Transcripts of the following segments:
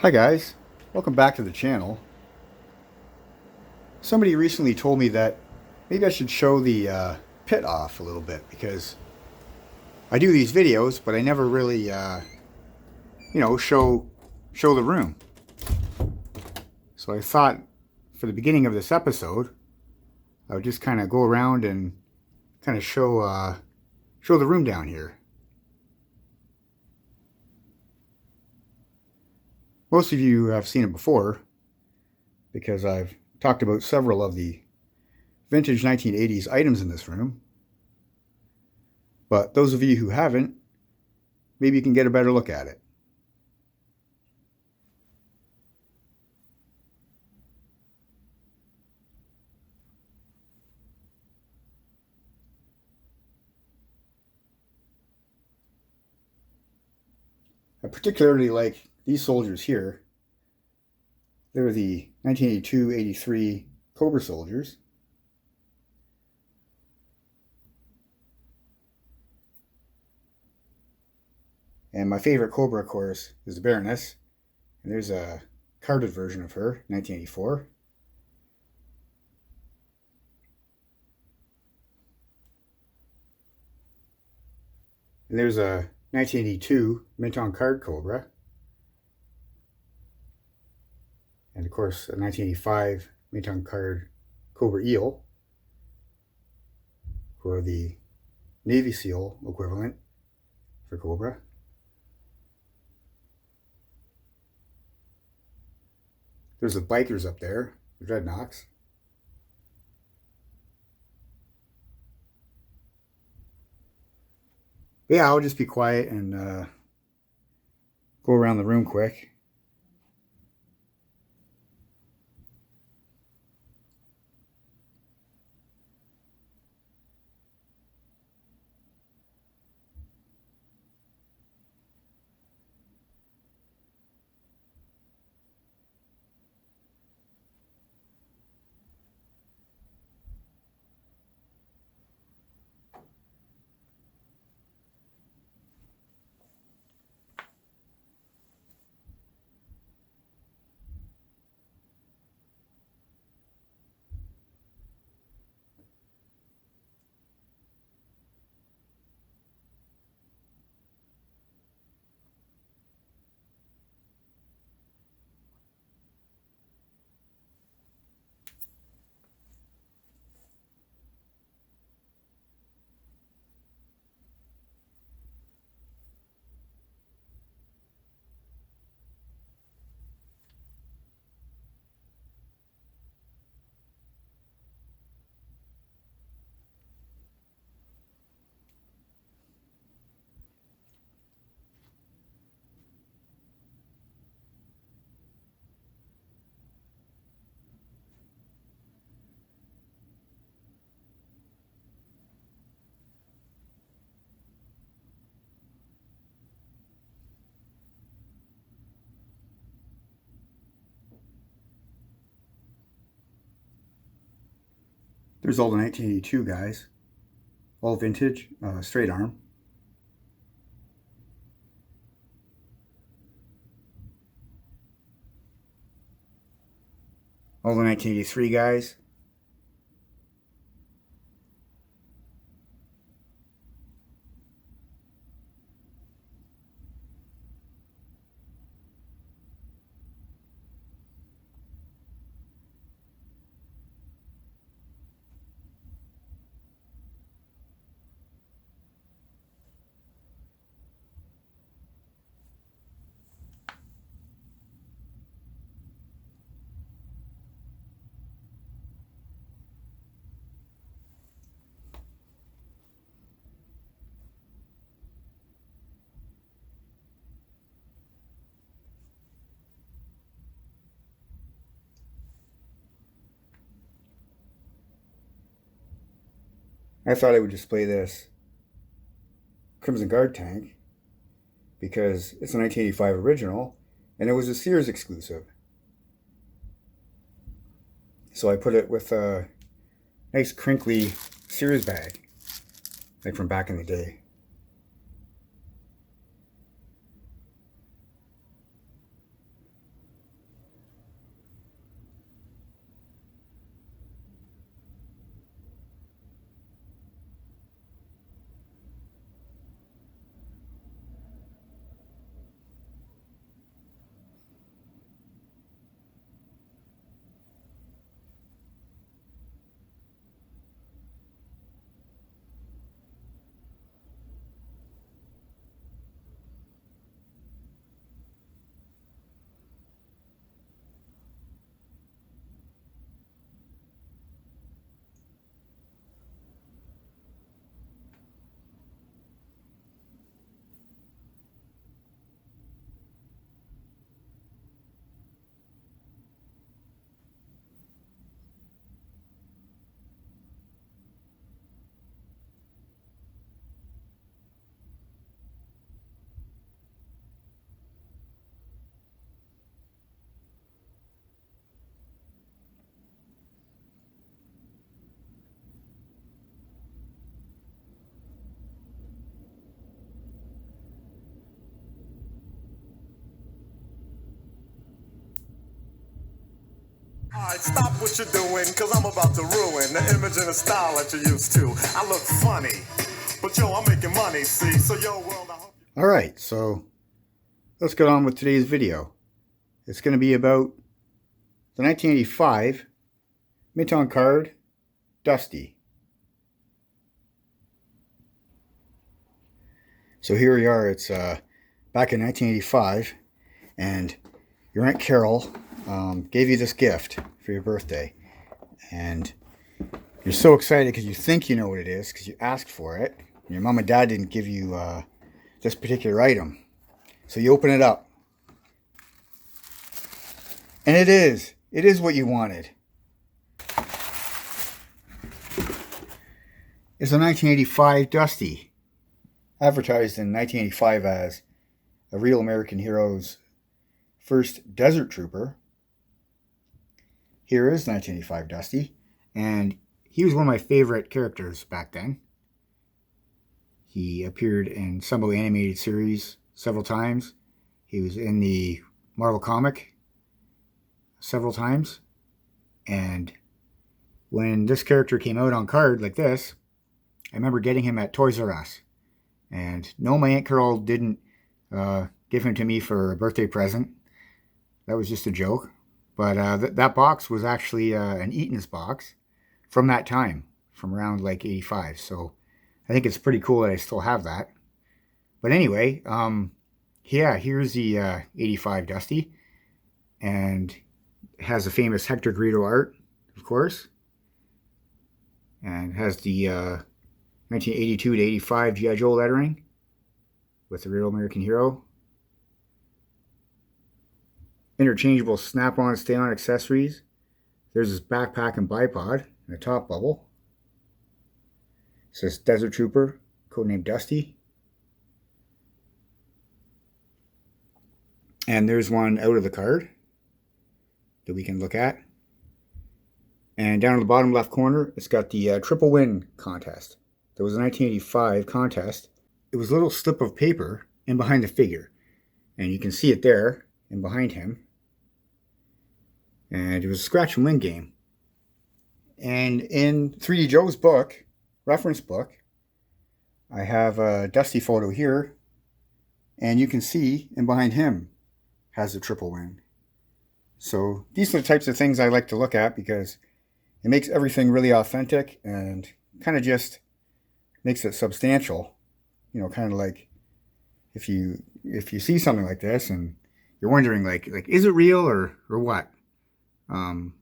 Hi guys, welcome back to the channel. Somebody recently told me that maybe I should show the pit off a little bit because I do these videos, but I never really, show the room. So I thought for the beginning of this episode, I would just kind of go around and kind of show the room down here. Most of you have seen it before because I've talked about several of the vintage 1980s items in this room. But those of you who haven't, maybe you can get a better look at it. I particularly like these soldiers here. They're the 1982-83 Cobra soldiers. And my favorite Cobra, of course, is the Baroness. And there's a carded version of her, 1984. And there's a 1982 mint on card Cobra. And of course, a 1985 mint on card Cobra Eel, who are the Navy SEAL equivalent for Cobra. There's the bikers up there, the Dreadnoks. But yeah, I'll just be quiet and go around the room quick. There's all the 1982 guys, all vintage, straight arm. All the 1983 guys. I thought I would display this Crimson Guard tank because it's a 1985 original and it was a Sears exclusive. So I put it with a nice crinkly Sears bag, like from back in the day. Alright, stop what you're doing, cause I'm about to ruin the image and the style that you're used to. I look funny, but yo, I'm making money, see? So yo, world, I hope you... Alright, so let's get on with today's video. It's going to be about the 1985 Mint on Card Dusty. So here we are, it's back in 1985, and your Aunt Carol gave you this gift for your birthday. And you're so excited because you think you know what it is, because you asked for it. And your mom and dad didn't give you this particular item. So you open it up. And it is what you wanted. It's a 1985 Dusty, advertised in 1985 as a real American hero's first desert trooper. Here is 1985 Dusty, and he was one of my favorite characters back then. He appeared in some of the animated series several times. He was in the Marvel comic several times. And when this character came out on card like this, I remember getting him at Toys R Us. And no, my Aunt Carol didn't give him to me for a birthday present. That was just a joke. But that box was actually an Eaton's box from that time, from around like 85. So I think it's pretty cool that I still have that. But anyway, yeah, here's the 85 Dusty. And it has the famous Hector Greedo art, of course. And it has the 1982 to 85 G.I. Joe lettering with the real American hero. Interchangeable snap-on and stay-on accessories. There's this backpack and bipod in the top bubble. It says Desert Trooper, codenamed Dusty. And there's one out of the card that we can look at. And down in the bottom left corner, it's got the triple win contest. There was a 1985 contest. It was a little slip of paper in behind the figure. And you can see it there and behind him. And it was a scratch and win game. And in 3D Joe's book, reference book, I have a Dusty photo here. And you can see in behind him has a triple win. So these are the types of things I like to look at because it makes everything really authentic and kind of just makes it substantial. You know, kind of like if you see something like this and you're wondering like is it real or what? Then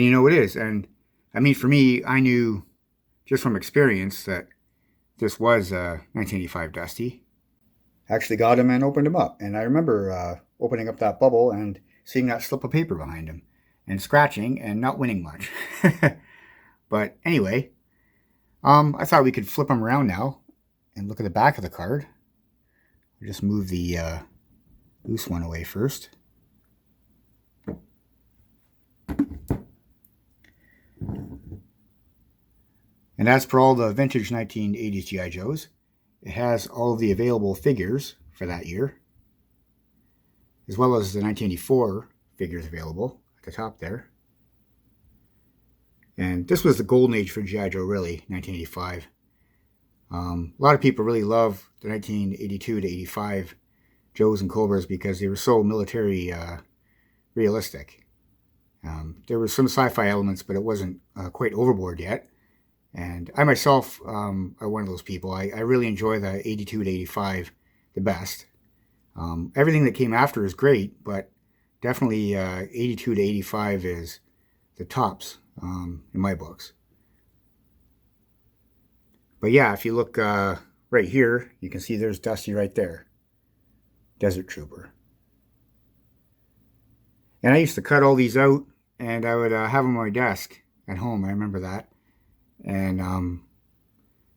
you know it is. And I mean, for me, I knew just from experience that this was a 1985 Dusty. I actually got him and opened him up. And I remember opening up that bubble and seeing that slip of paper behind him and scratching and not winning much. But anyway, I thought we could flip him around now and look at the back of the card. We'll just move the loose one away first. And as per all the vintage 1980s G.I. Joes, it has all of the available figures for that year, as well as the 1984 figures available at the top there. And this was the golden age for G.I. Joe, really, 1985. A lot of people really love the 1982 to 85 Joes and Cobras because they were so military realistic. There were some sci-fi elements, but it wasn't quite overboard yet. And I myself are one of those people. I really enjoy the 82 to 85 the best. Everything that came after is great, but definitely 82 to 85 is the tops in my books. But yeah, if you look right here, you can see there's Dusty right there. Desert Trooper. And I used to cut all these out, and I would have them on my desk at home. I remember that. And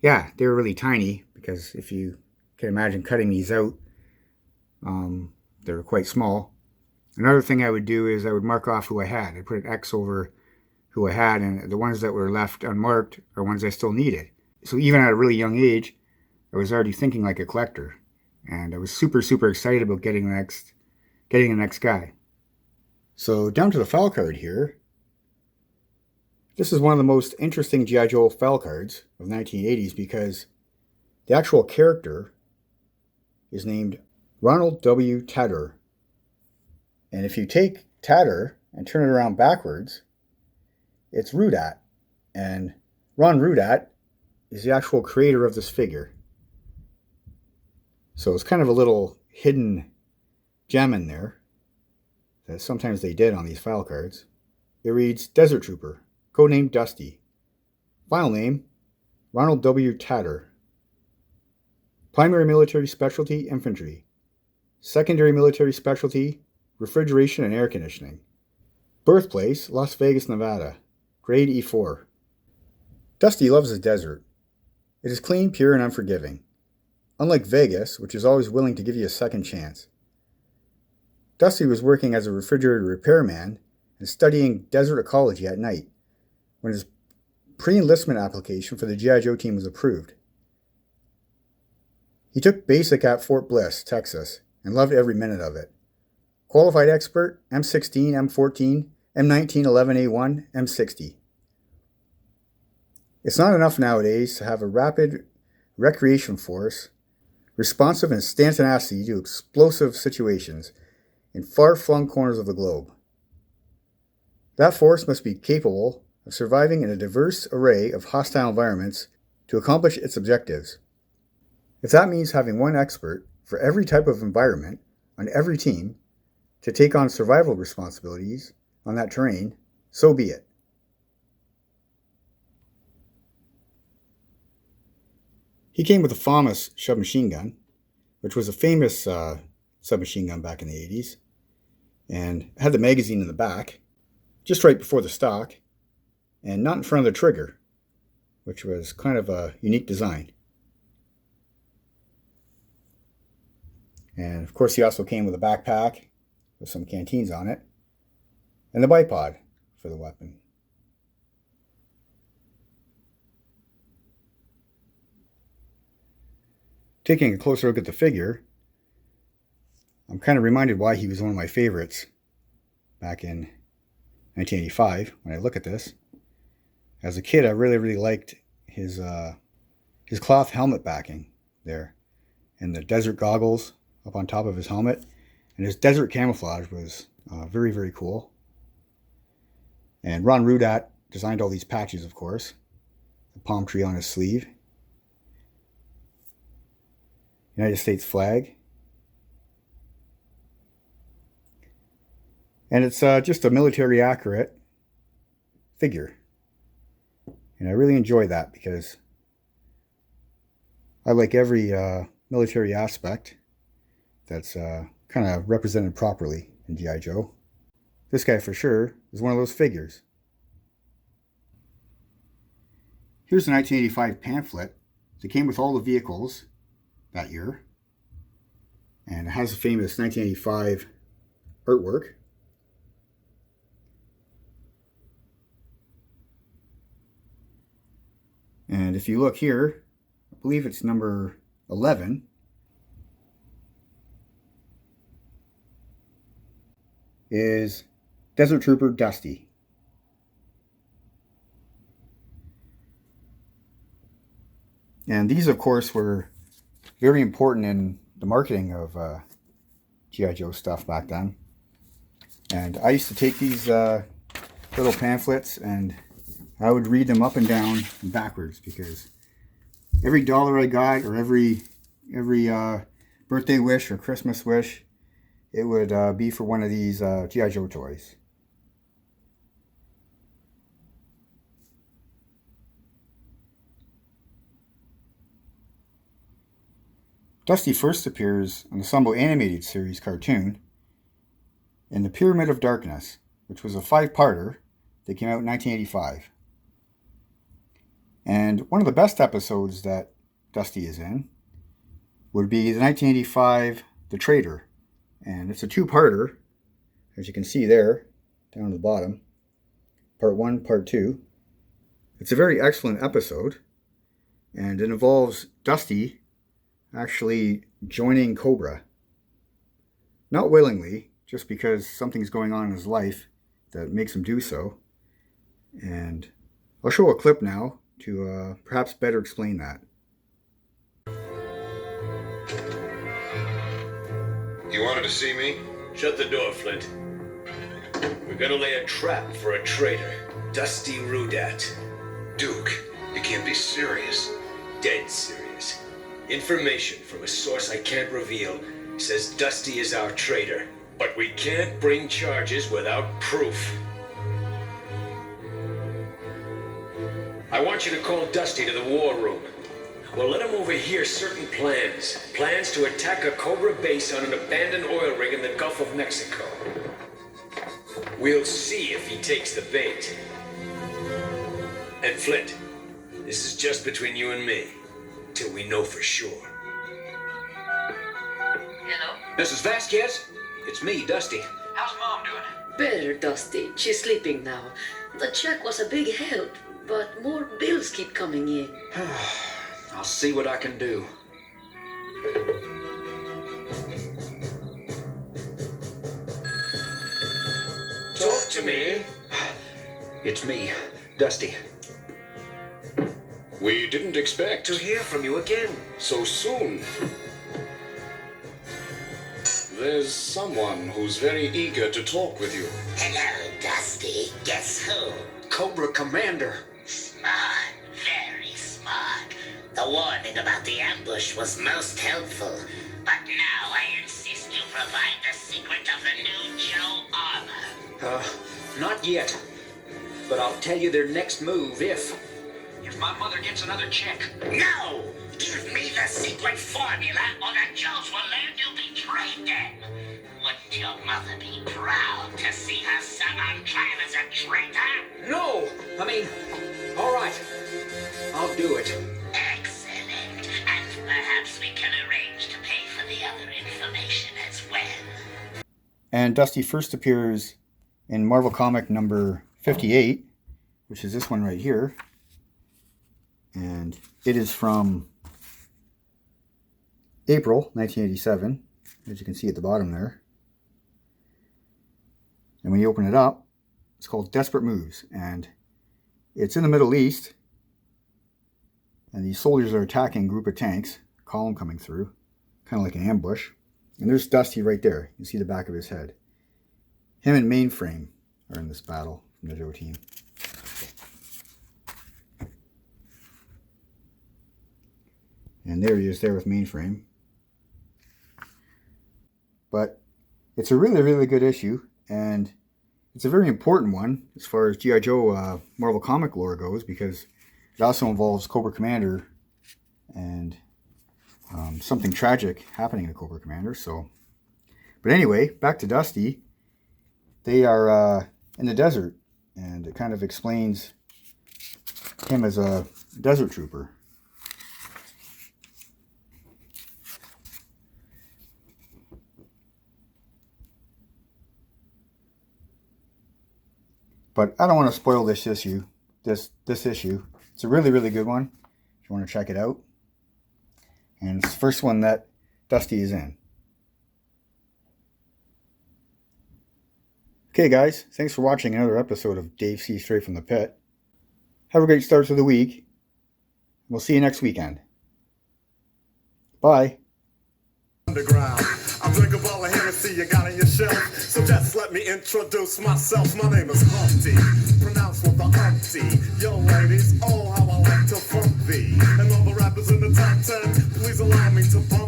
yeah, they were really tiny because if you can imagine cutting these out, they were quite small. Another thing I would do is I would mark off who I had. I'd put an X over who I had, and the ones that were left unmarked are ones I still needed. So even at a really young age, I was already thinking like a collector, and I was super, super excited about getting the next guy. So down to the file card here, This is one of the most interesting G.I. Joe file cards of the 1980s because the actual character is named Ronald W. Tatter. And if you take Tatter and turn it around backwards, it's Rudat. And Ron Rudat is the actual creator of this figure. So it's kind of a little hidden gem in there that sometimes they did on these file cards. It reads Desert Trooper, codename Dusty. File name, Ronald W. Tatter. Primary military specialty, infantry. Secondary military specialty, refrigeration and air conditioning. Birthplace, Las Vegas, Nevada. Grade E4. Dusty loves the desert. It is clean, pure, and unforgiving. Unlike Vegas, which is always willing to give you a second chance. Dusty was working as a refrigerator repairman and studying desert ecology at night when his pre-enlistment application for the G.I. Joe team was approved. He took basic at Fort Bliss, Texas, and loved every minute of it. Qualified expert, M16, M14, M19, 11A1, M60. It's not enough nowadays to have a rapid recreation force, responsive in its tenacity to explosive situations in far-flung corners of the globe. That force must be capable of surviving in a diverse array of hostile environments to accomplish its objectives. If that means having one expert for every type of environment on every team to take on survival responsibilities on that terrain, so be it. He came with a FAMAS submachine gun, which was a famous submachine gun back in the 80s, and had the magazine in the back, just right before the stock, and not in front of the trigger, which was kind of a unique design. And of course he also came with a backpack with some canteens on it, and the bipod for the weapon. Taking a closer look at the figure, I'm kind of reminded why he was one of my favorites back in 1985 when I look at this. As a kid, I really liked his cloth helmet backing there, and the desert goggles up on top of his helmet, and his desert camouflage was very cool. And Ron Rudat designed all these patches, of course. The palm tree on his sleeve. United States flag. And it's just a military accurate figure. And I really enjoy that because I like every military aspect that's kind of represented properly in G.I. Joe. This guy for sure is one of those figures. Here's the 1985 pamphlet that came with all the vehicles that year. And it has the famous 1985 artwork. And if you look here, I believe it's number 11. Is Desert Trooper Dusty. And these, of course, were very important in the marketing of G.I. Joe stuff back then. And I used to take these little pamphlets and I would read them up and down and backwards because every dollar I got or every birthday wish or Christmas wish, it would be for one of these G.I. Joe toys. Dusty first appears on the Sumbo animated series cartoon in The Pyramid of Darkness, which was a 5-parter that came out in 1985. And one of the best episodes that Dusty is in would be the 1985 The Traitor. And it's a 2-parter, as you can see there, down at the bottom. Part 1, Part 2. It's a very excellent episode, and it involves Dusty actually joining Cobra. Not willingly, just because something's going on in his life that makes him do so. And I'll show a clip now to perhaps better explain that. You wanted to see me? Shut the door, Flint. We're gonna lay a trap for a traitor. Dusty Rudat. Duke, you can't be serious. Dead serious. Information from a source I can't reveal says Dusty is our traitor. But we can't bring charges without proof. I want you to call Dusty to the war room. We'll let him overhear certain plans. Plans to attack a Cobra base on an abandoned oil rig in the Gulf of Mexico. We'll see if he takes the bait. And Flint, this is just between you and me, till we know for sure. Hello? Mrs. Vasquez? It's me, Dusty. How's Mom doing? Better, Dusty. She's sleeping now. The check was a big help, but more bills keep coming in. I'll see what I can do. Talk to me. It's me, Dusty. We didn't expect To hear from you again. so soon. There's someone who's very eager to talk with you. Hello, Dusty. Guess who? Cobra Commander. Smart. Very smart. The warning about the ambush was most helpful. But now I insist you provide the secret of the new Joe armor. Not yet. But I'll tell you their next move if My mother gets another check. No! Give me the secret formula or the Joes will learn you betrayed them. Wouldn't your mother be proud to see her son on trial as a traitor? No! I mean, all right. I'll do it. Excellent. And perhaps we can arrange to pay for the other information as well. And Dusty first appears in Marvel comic number 58, which is this one right here. And it is from April 1987, as you can see at the bottom there. And when you open it up, it's called Desperate Moves. And it's in the Middle East. And these soldiers are attacking a group of tanks, column coming through, kind of like an ambush. And there's Dusty right there. You see the back of his head. Him and Mainframe are in this battle from the Joe team. And there he is there with Mainframe. But it's a really, really good issue. And it's a very important one as far as G.I. Joe Marvel comic lore goes, because it also involves Cobra Commander and something tragic happening to Cobra Commander. So, but anyway, back to Dusty. They are in the desert, and it kind of explains him as a desert trooper. But I don't want to spoil this issue. This issue. It's a really, really good one if you want to check it out. And it's the first one that Dusty is in. Okay, guys. Thanks for watching another episode of Dave C. Straight from the Pit. Have a great start to the week. We'll see you next weekend. Bye. Underground. I drink a bottle of Hennessy you got on your shelf. So just let me introduce myself. My name is Humpty, pronounced with the umpty. Yo, ladies, oh, how I like to funk thee. And all the rappers in the top 10, please allow me to bump